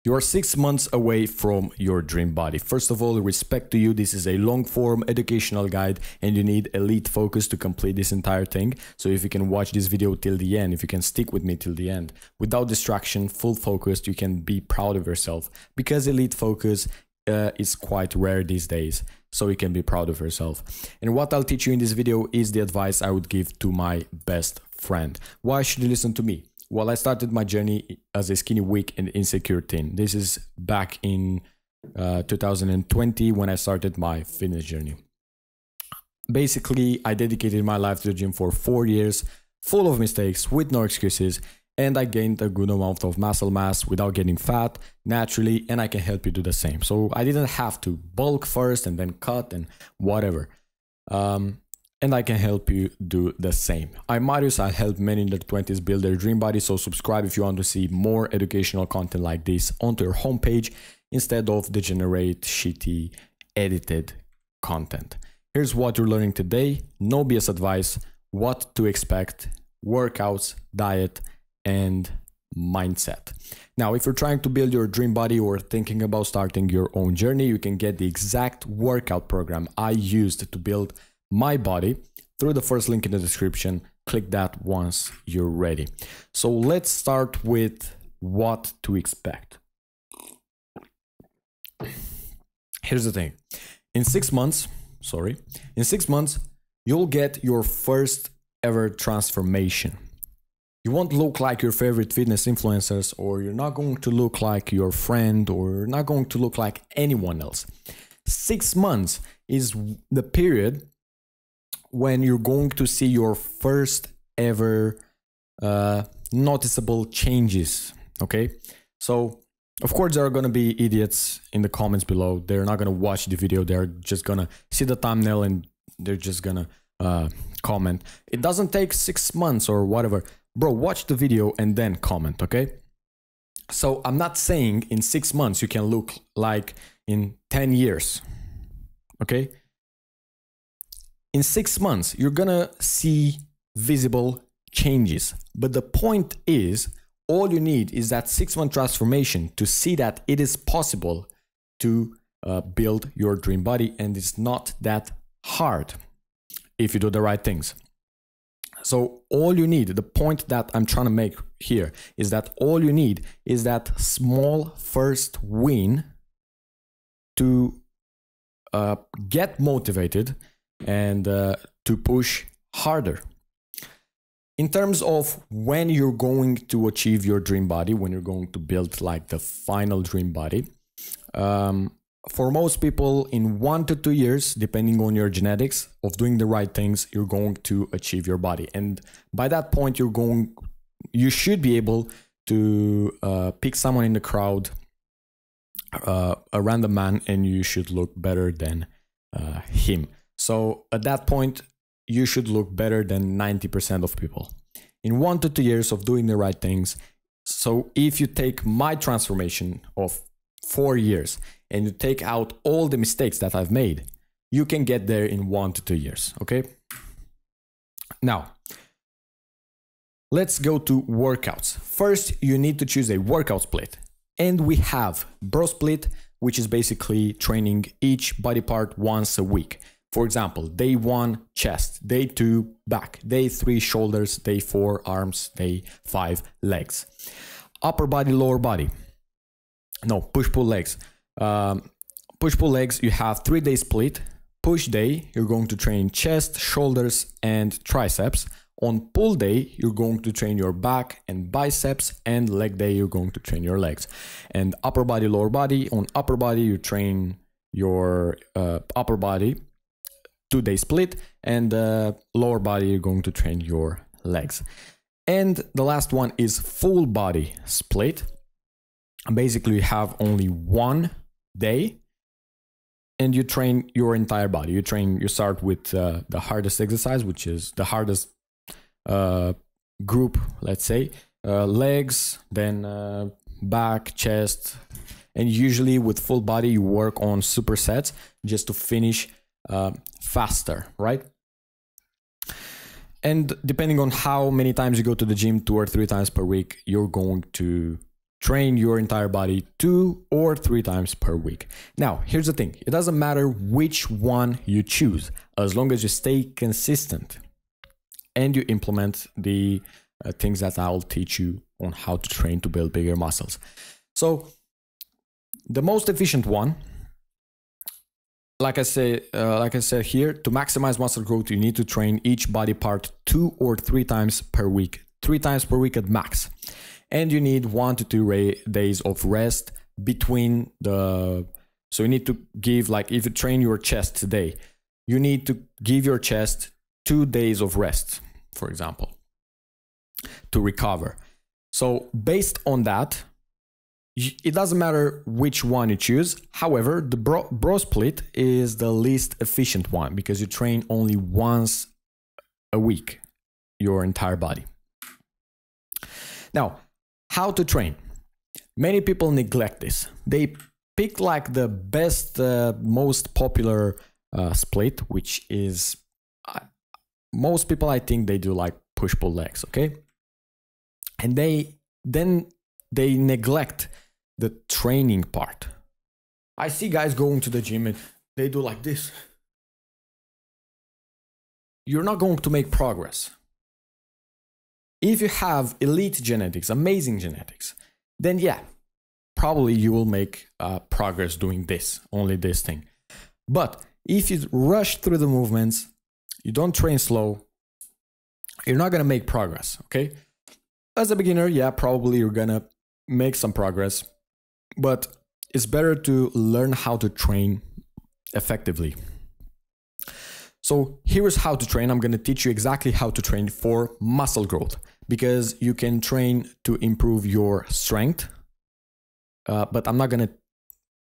You are 6 months away from your dream body. First of all, respect to you. This is a long form educational guide and you need elite focus to complete this entire thing. So if you can watch this video till the end, if you can stick with me till the end, without distraction, full focus, you can be proud of yourself because elite focus is quite rare these days. So you can be proud of yourself. And what I'll teach you in this video is the advice I would give to my best friend. Why should you listen to me? Well, I started my journey as a skinny, weak and insecure teen. This is back in 2020 when I started my fitness journey. Basically, I dedicated my life to the gym for 4 years, full of mistakes, with no excuses, and I gained a good amount of muscle mass without getting fat naturally, and I can help you do the same. So I didn't have to bulk first and then cut and whatever. And I can help you do the same. I'm Marius. I help men in their 20s build their dream body. So subscribe if you want to see more educational content like this onto your homepage instead of degenerate, shitty, edited content. Here's what you're learning today. No BS advice, what to expect, workouts, diet, and mindset. Now, if you're trying to build your dream body or thinking about starting your own journey, you can get the exact workout program I used to build my body through the first link in the description. Click that once you're ready. So let's start with what to expect. Here's the thing. In 6 months, you'll get your first ever transformation. You won't look like your favorite fitness influencers, or you're not going to look like your friend, or you're not going to look like anyone else. 6 months is the period when you're going to see your first ever noticeable changes, okay? So, of course, there are going to be idiots in the comments below. They're not going to watch the video. They're just going to see the thumbnail and they're just going to comment. It doesn't take 6 months or whatever. Bro, watch the video and then comment, okay? So, I'm not saying in 6 months you can look like in 10 years, okay? In 6 months, you're gonna see visible changes. But the point is, all you need is that 6-month transformation to see that it is possible to build your dream body, and it's not that hard if you do the right things. So all you need, the point that I'm trying to make here is that all you need is that small first win to get motivated and to push harder. In terms of when you're going to achieve your dream body, when you're going to build like the final dream body, for most people in 1 to 2 years, depending on your genetics of doing the right things, you're going to achieve your body. And by that point, you should be able to pick someone in the crowd, a random man, and you should look better than him. So at that point, you should look better than 90% of people. In 1 to 2 years of doing the right things, so if you take my transformation of 4 years and you take out all the mistakes that I've made, you can get there in 1 to 2 years, okay? Now, let's go to workouts. First, you need to choose a workout split. And we have Bro Split, which is basically training each body part once a week. For example, day 1, chest, day 2, back, day 3, shoulders, day 4, arms, day 5, legs. Upper body, lower body. No, push-pull legs. Push-pull legs, you have 3-day split. Push day, you're going to train chest, shoulders, and triceps. On pull day, you're going to train your back and biceps, and leg day, you're going to train your legs. And upper body, lower body. On upper body, you train your upper body, 2-day split, and lower body, you're going to train your legs. And the last one is full body split. Basically, you have only 1 day and you train your entire body. You start with the hardest exercise, which is the hardest group, let's say, legs, then back, chest, and usually with full body, you work on supersets just to finish faster, right? And depending on how many times you go to the gym, 2 or 3 times per week, you're going to train your entire body 2 or 3 times per week. Now, here's the thing. It doesn't matter which one you choose, as long as you stay consistent and you implement the things that I'll teach you on how to train to build bigger muscles. So the most efficient one, like I said here, to maximize muscle growth, you need to train each body part 2 or 3 times per week, 3 times per week at max. And you need 1 to 2 days of rest between the, so you need to give, like if you train your chest today, you need to give your chest 2 days of rest, for example, to recover. So based on that, it doesn't matter which one you choose. However, the bro split is the least efficient one because you train only once a week, your entire body. Now, how to train? Many people neglect this. They pick like the best, most popular split, which is, most people, I think they do like push-pull legs, okay? And then they neglect the training part. I see guys going to the gym and they do like this. You're not going to make progress. If you have elite genetics, amazing genetics, then yeah, probably you will make progress doing this, only this thing. But if you rush through the movements, you don't train slow, you're not gonna make progress, okay? As a beginner, yeah, probably you're gonna make some progress, but it's better to learn how to train effectively. So here's how to train. I'm gonna teach you exactly how to train for muscle growth, because you can train to improve your strength, but I'm not gonna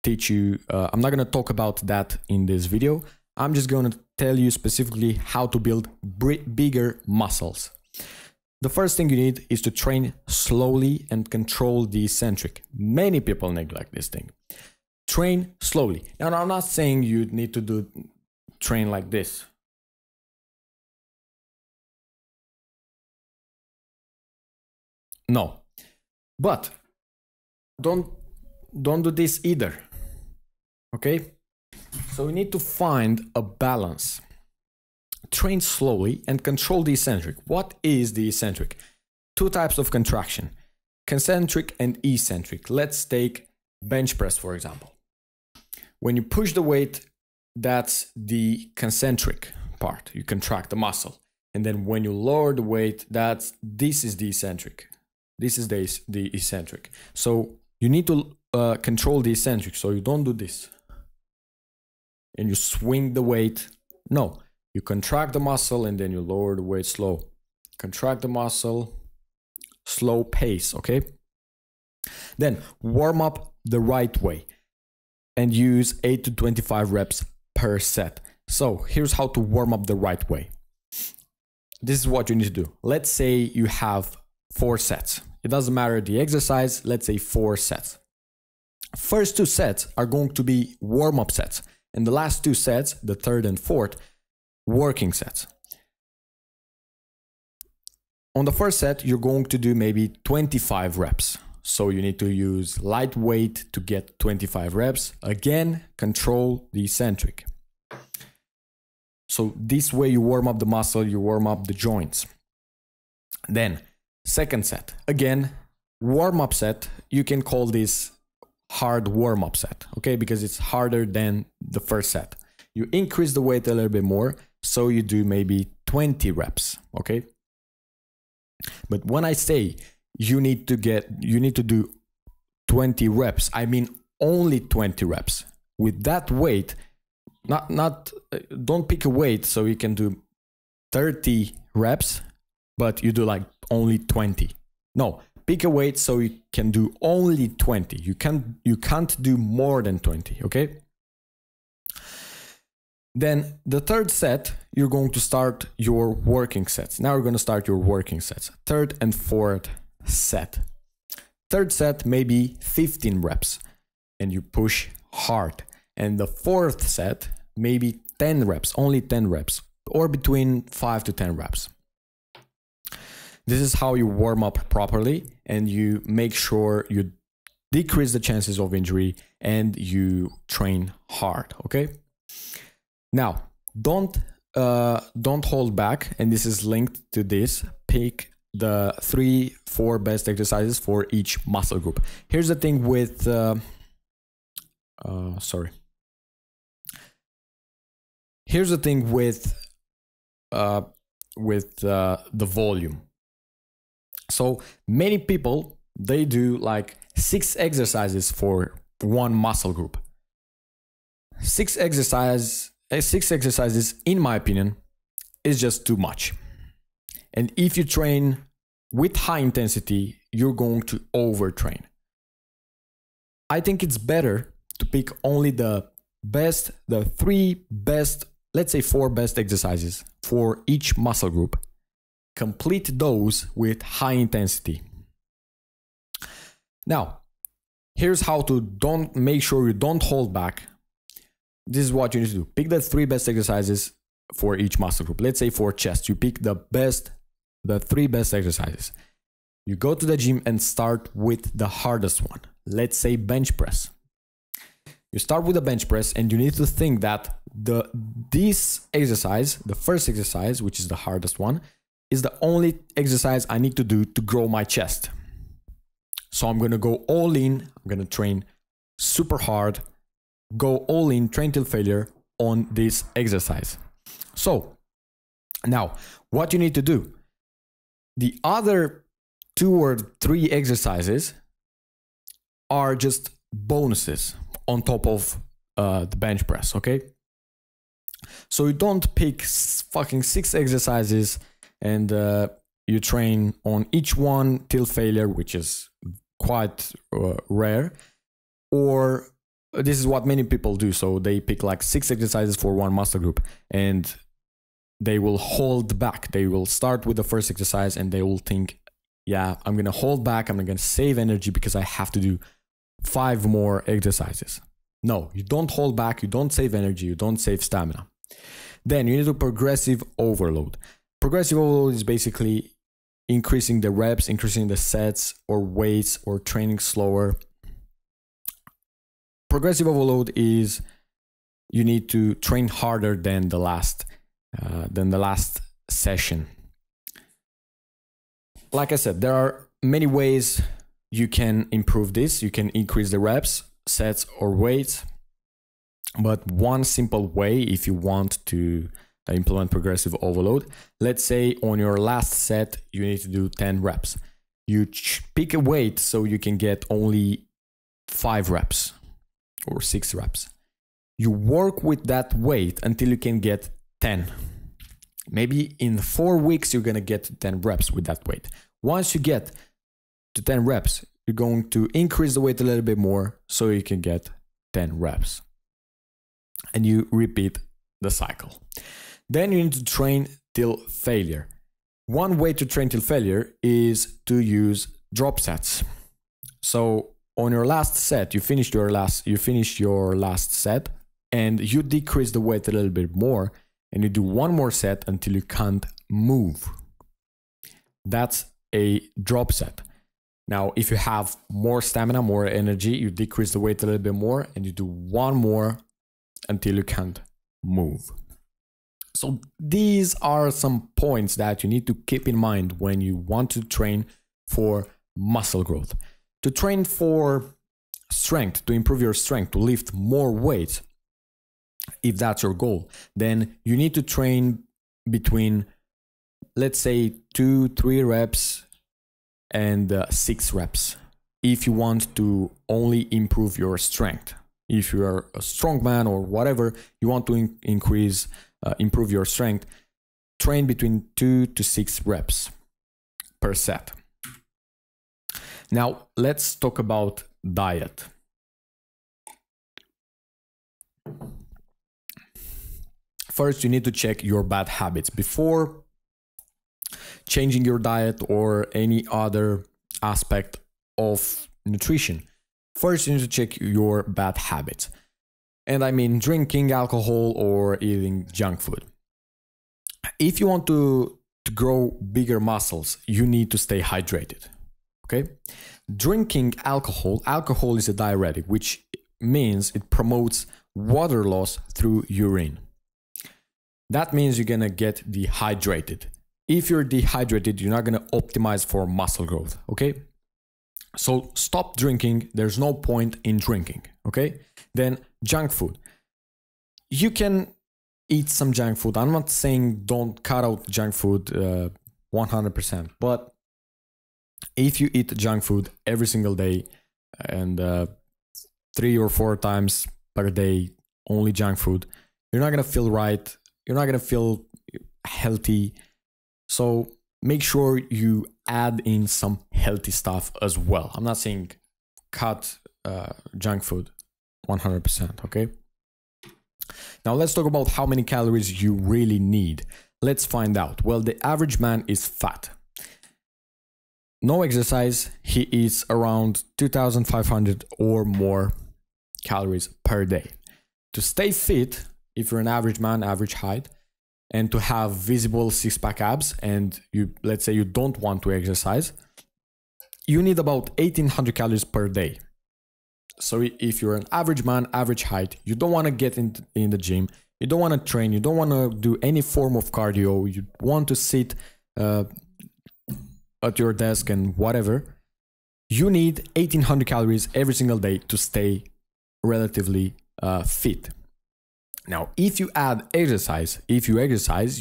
teach you, I'm not gonna talk about that in this video. I'm just gonna tell you specifically how to build bigger muscles. The first thing you need is to train slowly and control the eccentric. Many people neglect this thing. Train slowly. Now, I'm not saying you need to train like this. No, but don't do this either. Okay? So we need to find a balance. Train slowly and control the eccentric. What is the eccentric? 2 types of contraction, concentric and eccentric. Let's take bench press, for example. When you push the weight, that's the concentric part. You contract the muscle. And then when you lower the weight, this is the eccentric. This is the eccentric. So you need to control the eccentric. So you don't do this. And you swing the weight. No. You contract the muscle and then you lower the weight slow. Contract the muscle, slow pace, okay? Then warm up the right way and use 8 to 25 reps per set. So here's how to warm up the right way. This is what you need to do. Let's say you have 4 sets. It doesn't matter the exercise, let's say 4 sets. First 2 sets are going to be warm-up sets. And the last 2 sets, the third and fourth, working sets. On the first set, you're going to do maybe 25 reps. So you need to use light weight to get 25 reps. Again, control the eccentric. So this way you warm up the muscle, you warm up the joints. Then, second set. Again, warm-up set. You can call this hard warm-up set, okay? Because it's harder than the first set. You increase the weight a little bit more, so you do maybe 20 reps, okay? But when I say you need to do 20 reps, I mean only 20 reps. With that weight, don't pick a weight so you can do 30 reps, but you do like only 20. No, pick a weight so you can do only 20. You can't do more than 20, okay? Then the third set, you're going to start your working sets. Now you're going to start your working sets. Third and fourth set. Third set, maybe 15 reps and you push hard. And the fourth set, maybe 10 reps, only 10 reps, or between 5 to 10 reps. This is how you warm up properly and you make sure you decrease the chances of injury, and you train hard. Okay. Now, don't hold back, and this is linked to this. Pick the 3-4 best exercises for each muscle group. Here's the thing with here's the thing with the volume. So many people, they do like 6 exercises for one muscle group. 6 exercises, in my opinion, is just too much. And if you train with high intensity, you're going to overtrain. I think it's better to pick only the 3 best, let's say 4 best exercises for each muscle group. Complete those with high intensity. Now, here's how to make sure you don't hold back. This is what you need to do. Pick the 3 best exercises for each muscle group. Let's say for chest, you pick the 3 best exercises. You go to the gym and start with the hardest one. Let's say bench press. You start with the bench press, and you need to think that this exercise, the first exercise, which is the hardest one, is the only exercise I need to do to grow my chest. So I'm going to go all in. I'm going to train super hard, go all in, train till failure on this exercise. So now what you need to do, the other 2 or 3 exercises are just bonuses on top of the bench press. Okay. So you don't pick fucking 6 exercises and you train on each one till failure, which is quite rare. Or this is what many people do. So they pick like 6 exercises for one muscle group, and they will hold back. They will start with the first exercise and they will think, yeah, I'm going to hold back. I'm going to save energy because I have to do 5 more exercises. No, you don't hold back. You don't save energy. You don't save stamina. Then you need to progressive overload. Progressive overload is basically increasing the reps, increasing the sets or weights, or training slower. Progressive overload is you need to train harder than the last session. Like I said, there are many ways you can improve this. You can increase the reps, sets, or weights. But one simple way, if you want to implement progressive overload, let's say on your last set, you need to do 10 reps. You pick a weight so you can get only 5 reps or 6 reps. You work with that weight until you can get 10. Maybe in 4 weeks, you're going to get 10 reps with that weight. Once you get to 10 reps, you're going to increase the weight a little bit more so you can get 10 reps. And you repeat the cycle. Then you need to train till failure. One way to train till failure is to use drop sets. So on your last set, you finish your last set and you decrease the weight a little bit more, and you do one more set until you can't move. That's a drop set. Now, if you have more stamina, more energy, you decrease the weight a little bit more and you do one more until you can't move. So these are some points that you need to keep in mind when you want to train for muscle growth. To train for strength, to improve your strength, to lift more weight, if that's your goal, then you need to train between, let's say, 2-3 reps and 6 reps if you want to only improve your strength. If you are a strong man or whatever, you want to improve your strength, train between 2 to 6 reps per set. Now, let's talk about diet. First, you need to check your bad habits before changing your diet or any other aspect of nutrition. First, you need to check your bad habits. And I mean drinking alcohol or eating junk food. If you want to grow bigger muscles, you need to stay hydrated. Okay? drinking alcohol is a diuretic, which means it promotes water loss through urine. That means you're gonna get dehydrated. If you're dehydrated, you're not gonna optimize for muscle growth, okay? So stop drinking. There's no point in drinking, okay? Then junk food. You can eat some junk food. I'm not saying don't cut out junk food 100%, but if you eat junk food every single day and 3 or 4 times per day, only junk food, you're not gonna feel right. You're not gonna feel healthy. So make sure you add in some healthy stuff as well. I'm not saying cut junk food 100%, okay? Now let's talk about how many calories you really need. Let's find out. Well, the average man is fat. No exercise, he eats around 2,500 or more calories per day. To stay fit, if you're an average man, average height, and to have visible six-pack abs, and let's say you don't want to exercise, you need about 1,800 calories per day. So if you're an average man, average height, you don't want to get in the gym, you don't want to train, you don't want to do any form of cardio, you want to sit at your desk and whatever, you need 1,800 calories every single day to stay relatively fit. Now, if you exercise,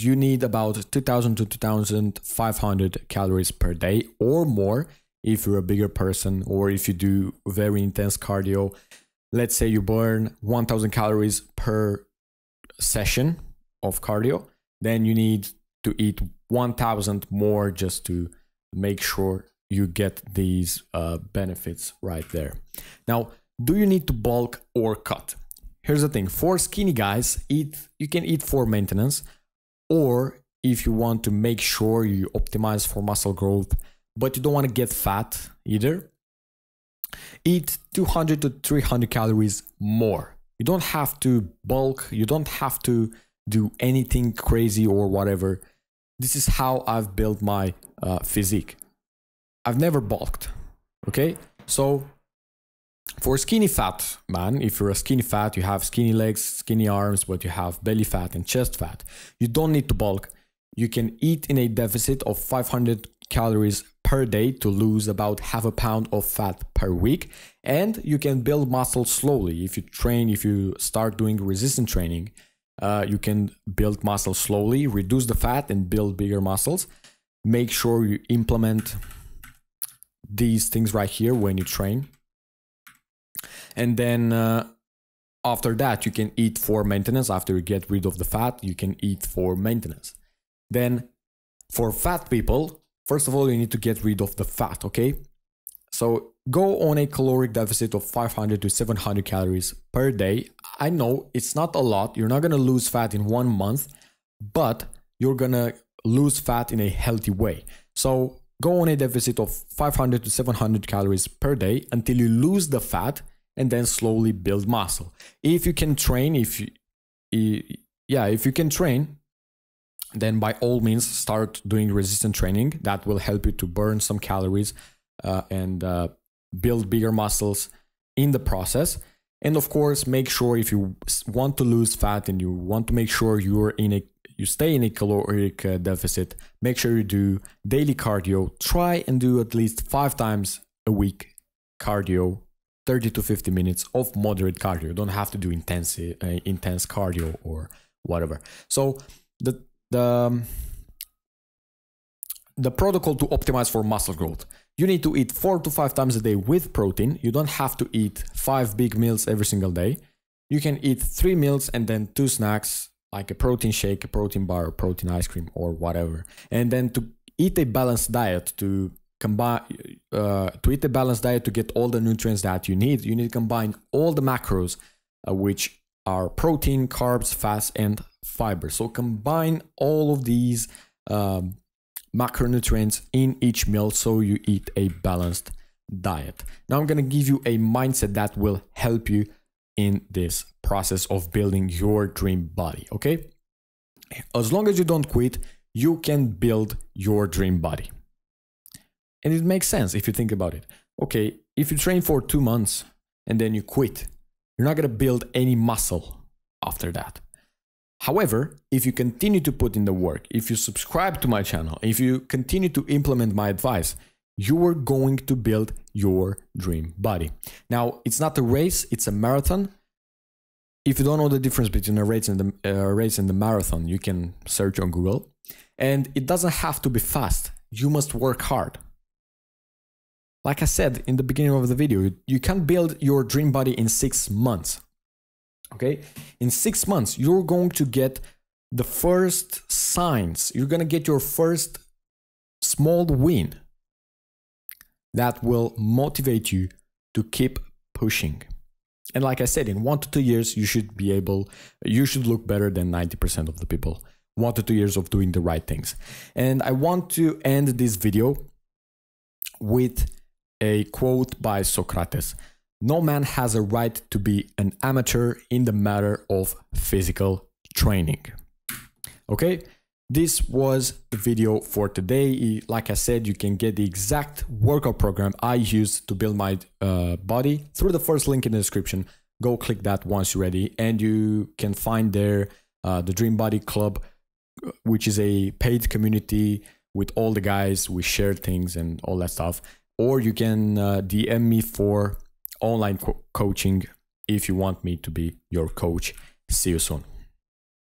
you need about 2,000 to 2,500 calories per day or more if you're a bigger person, or if you do very intense cardio. Let's say you burn 1,000 calories per session of cardio, then you need to eat 1,000 more just to make sure you get these benefits right there. Now, do you need to bulk or cut? Here's the thing, for skinny guys, you can eat for maintenance, or if you want to make sure you optimize for muscle growth, but you don't want to get fat either, eat 200 to 300 calories more. You don't have to bulk, you don't have to do anything crazy or whatever. This is how I've built my physique. I've never bulked, okay? So for skinny fat man, if you're a skinny fat, you have skinny legs, skinny arms, but you have belly fat and chest fat, you don't need to bulk. You can eat in a deficit of 500 calories per day to lose about half a pound of fat per week. And you can build muscle slowly. If you start doing resistance training, you can build muscle slowly, reduce the fat and build bigger muscles. Make sure you implement these things right here when you train. And then after that, you can eat for maintenance. After you get rid of the fat, you can eat for maintenance. Then for fat people, first of all, you need to get rid of the fat, okay? So go on a caloric deficit of 500 to 700 calories per day. I know it's not a lot. You're not going to lose fat in 1 month, but you're going to lose fat in a healthy way. So go on a deficit of 500 to 700 calories per day until you lose the fat, and then slowly build muscle. If you can train, if you can train, then by all means start doing resistance training. That will help you to burn some calories and build bigger muscles in the process. And of course, make sure if you want to lose fat and you want to make sure you stay in a caloric deficit, make sure you do daily cardio. Try and do at least 5 times a week cardio, 30 to 50 minutes of moderate cardio. You don't have to do intense cardio or whatever. So the protocol to optimize for muscle growth. You need to eat 4 to 5 times a day with protein. You don't have to eat 5 big meals every single day. You can eat 3 meals and then 2 snacks, like a protein shake, a protein bar, a protein ice cream, or whatever. And then to eat a balanced diet, to eat a balanced diet to get all the nutrients that you need to combine all the macros, which are protein, carbs, fats, and fiber. So combine all of these macronutrients in each meal so you eat a balanced diet. Now I'm going to give you a mindset that will help you in this process of building your dream body, okay? As long as you don't quit, you can build your dream body. And it makes sense if you think about it. okay, if you train for 2 months and then you quit, you're not going to build any muscle after that. However, if you continue to put in the work, if you subscribe to my channel, if you continue to implement my advice, you are going to build your dream body. Now, it's not a race, it's a marathon. If you don't know the difference between a race and the marathon, you can search on Google. And it doesn't have to be fast. You must work hard. Like I said in the beginning of the video, you can't build your dream body in 6 months. Okay? In 6 months, you're going to get the first signs. You're going to get your first small win that will motivate you to keep pushing. And like I said, in 1 to 2 years, you should look better than 90% of the people. 1 to 2 years of doing the right things. And I want to end this video with a quote by Socrates. No man has a right to be an amateur in the matter of physical training. Okay, this was the video for today. Like I said, you can get the exact workout program I used to build my body through the first link in the description. Go click that once you're ready, and you can find there the Dream Body Club, which is a paid community with all the guys. We share things and all that stuff. Or you can DM me for online coaching if you want me to be your coach. See you soon.